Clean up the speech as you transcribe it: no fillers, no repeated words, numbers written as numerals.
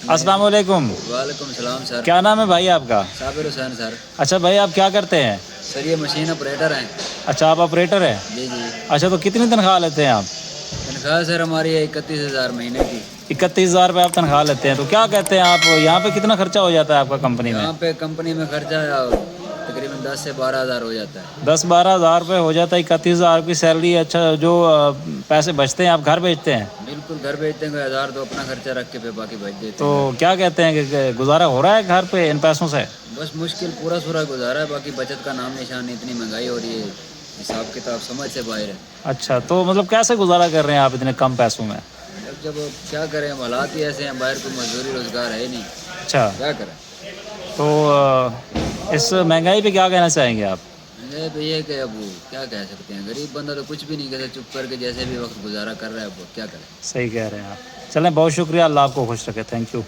अस्सलाम वालेकुम। वालेकुम सलाम सर। क्या नाम है भाई आपका? साबिर हुसैन सर। अच्छा भाई, आप क्या करते हैं? सर ये मशीन ऑपरेटर हैं। अच्छा, आप ऑपरेटर हैं। जी जी। अच्छा, तो कितनी तनख्वाह लेते हैं आप? तनख्वाह सर हमारी है 31,000 महीने की। 31,000 रुपये आप तनख्वाह लेते हैं। तो क्या कहते हैं आप, यहाँ पे कितना खर्चा हो जाता है आपका कंपनी में? यहाँ पे कंपनी में खर्चा तकरीबन 10 से 12,000 हो जाता है। 10-12 हज़ार रुपये हो जाता है। 31,000 की सैलरी। अच्छा, जो पैसे बचते हैं आप घर भेजते हैं? बिल्कुल घर भेजते हैं, 1,000 तो अपना खर्चा रख के फिर बाकी भेज देते तो हैं। क्या कहते हैं कि गुजारा हो रहा है घर पे इन पैसों से? बस मुश्किल पूरा सूरा गुजारा है, बाकी बचत का नाम निशान नहीं। इतनी महंगाई हो रही है, हिसाब किताब समझ से बाहर है। अच्छा, तो मतलब कैसे गुजारा कर रहे हैं आप इतने कम पैसों में? जब क्या करें, हम हालात ही ऐसे हैं, बाहर कोई मजदूरी रोजगार है नहीं, अच्छा, क्या करें। तो इस महंगाई पे क्या कहना चाहेंगे आप? ये भैया कि अब क्या कह सकते हैं, गरीब बंदा तो कुछ भी नहीं कहता, चुप करके जैसे भी वक्त गुजारा कर रहा है, वो क्या करे। सही कह रहे हैं आप। चलें, बहुत शुक्रिया, अल्लाह आपको खुश रखे। Thank you.